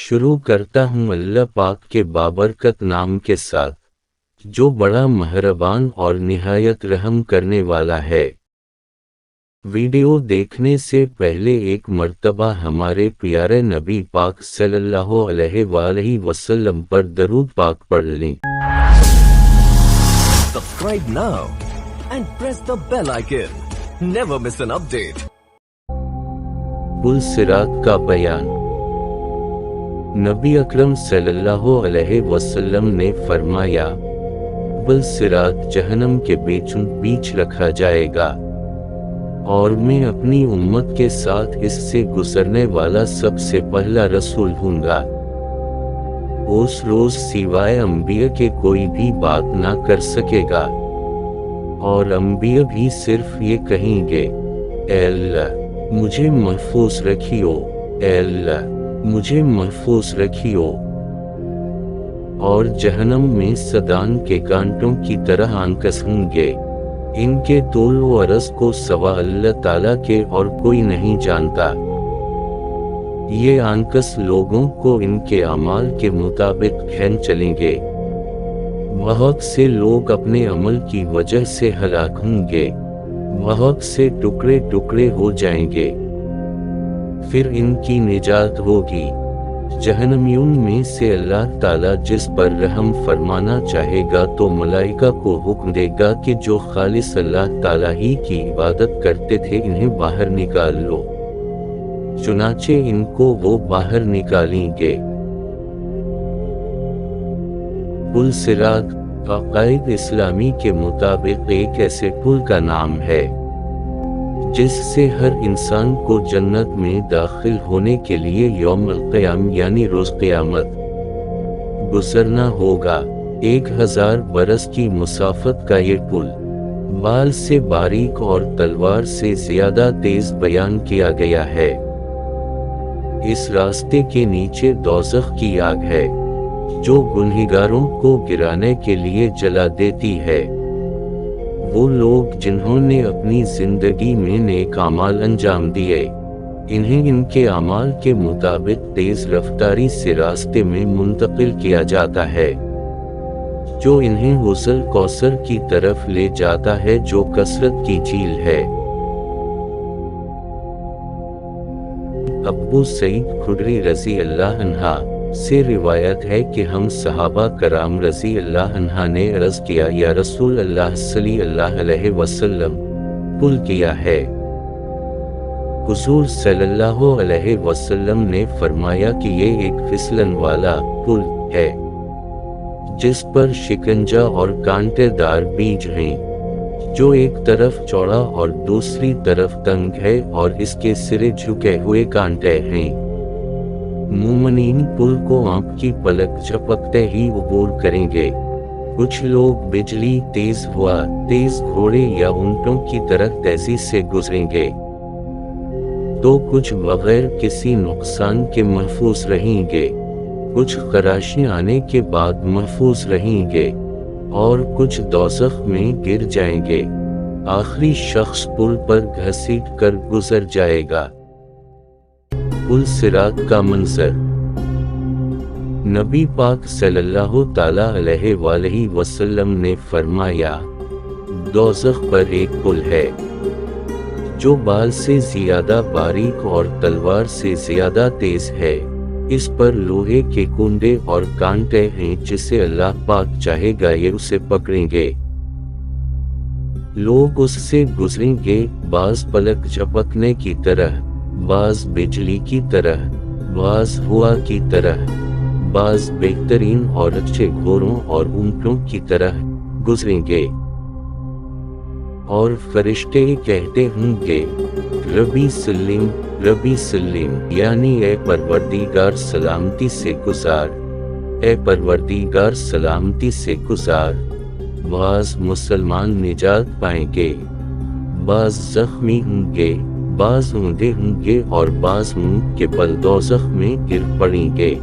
شروع کرتا ہوں اللہ پاک کے بابرکت نام کے ساتھ، جو بڑا مہربان اور نہایت رحم کرنے والا ہے۔ ویڈیو دیکھنے سے پہلے ایک مرتبہ ہمارے پیارے نبی پاک صلی اللہ علیہ وآلہ وسلم پر درود پاک پڑھ لیں۔ Subscribe now and press the bell icon. Never miss an update. پل صراط کا بیان۔ نبی اکرم صلی اللہ علیہ وسلم نے فرمایا، پل صراط جہنم کے بیچ رکھا جائے گا، اور میں اپنی امت کے ساتھ اس سے گزرنے والا سب سے پہلا رسول ہوں گا۔ اس روز سوائے انبیاء کے کوئی بھی بات نہ کر سکے گا، اور انبیاء بھی صرف یہ کہیں گے، اے اللہ مجھے محفوظ رکھیو، اے اللہ مجھے محفوظ رکھیو۔ اور جہنم میں سدان کے کانٹوں کی طرح آنکس ہوں گے، ان کے طول و عرض کو سوا اللہ تعالیٰ کے اور کوئی نہیں جانتا۔ یہ آنکس لوگوں کو ان کے اعمال کے مطابق کھین چلیں گے۔ بہت سے لوگ اپنے عمل کی وجہ سے ہلاک ہوں گے، بہت سے ٹکڑے ٹکڑے ہو جائیں گے، پھر ان کی نجات ہوگی۔ جہنمیوں میں سے اللہ تعالیٰ جس پر رحم فرمانا چاہے گا تو ملائکہ کو حکم دے گا کہ جو خالص اللہ تعالیٰ ہی کی عبادت کرتے تھے انہیں باہر نکال لو۔ چنانچہ ان کو وہ باہر نکالیں گے۔ پل صراط عقائد اسلامی کے مطابق ایک ایسے پل کا نام ہے جس سے ہر انسان کو جنت میں داخل ہونے کے لیے یوم القیام یعنی روز قیامت گزرنا ہوگا۔ 1000 برس کی مسافت کا یہ پل بال سے باریک اور تلوار سے زیادہ تیز بیان کیا گیا ہے۔ اس راستے کے نیچے دوزخ کی آگ ہے جو گنہگاروں کو گرانے کے لیے جلا دیتی ہے۔ وہ لوگ جنہوں نے اپنی زندگی میں نیک اعمال انجام دیے، انہیں ان کے اعمال کے مطابق تیز رفتاری سے راستے میں منتقل کیا جاتا ہے، جو انہیں حوض کوثر کی طرف لے جاتا ہے جو کثرت کی جھیل ہے۔ ابو سعید خدری رضی اللہ عنہ سے روایت ہے کہ ہم صحابہ کرام رضی اللہ عنہ نے عرض کیا، یا رسول اللہ صلی اللہ علیہ وسلم، پل کیا ہے؟ حضور صلی اللہ علیہ وسلم نے فرمایا کہ یہ ایک پھسلن والا پل ہے جس پر شکنجا اور کانٹے دار بیج ہیں، جو ایک طرف چوڑا اور دوسری طرف تنگ ہے، اور اس کے سرے جھکے ہوئے کانٹے ہیں۔ مومنین پل کو آنکھ کی پلک جھپکتے ہی عبور کریں گے۔ کچھ لوگ بجلی تیز ہوا تیز گھوڑے یا اونٹوں کی طرح تیزی سے گزریں گے، تو کچھ بغیر کسی نقصان کے محفوظ رہیں گے، کچھ خراشیں آنے کے بعد محفوظ رہیں گے، اور کچھ دوزخ میں گر جائیں گے۔ آخری شخص پل پر گھسیٹ کر گزر جائے گا۔ پل صراط کا منظر۔ نبی پاک صلی اللہ تعالیٰ علیہ وآلہ وسلم نے فرمایا، دوزخ پر ایک پل ہے جو بال سے زیادہ باریک اور تلوار سے زیادہ تیز ہے۔ اس پر لوہے کے کنڈے اور کانٹے ہیں، جسے اللہ پاک چاہے گا یہ اسے پکڑیں گے۔ لوگ اس سے گزریں گے، بعض پلک جھپکنے کی طرح، بعض بجلی کی طرح، بعض ہوا کی طرح، بعض بہترین اور اچھے گھوڑوں اور اونٹوں کی طرح گزریں گے، اور فرشتے کہتے ہوں گے، ربی سلم ربی سلم، یعنی اے پروردگار سلامتی سے گزار، اے پروردگار سلامتی سے گزار۔ بعض مسلمان نجات پائیں گے، بعض زخمی ہوں گے، بعض اونھے ہوں گے، اور بعض منہ کے بل دوزخ میں گر پڑیں گے۔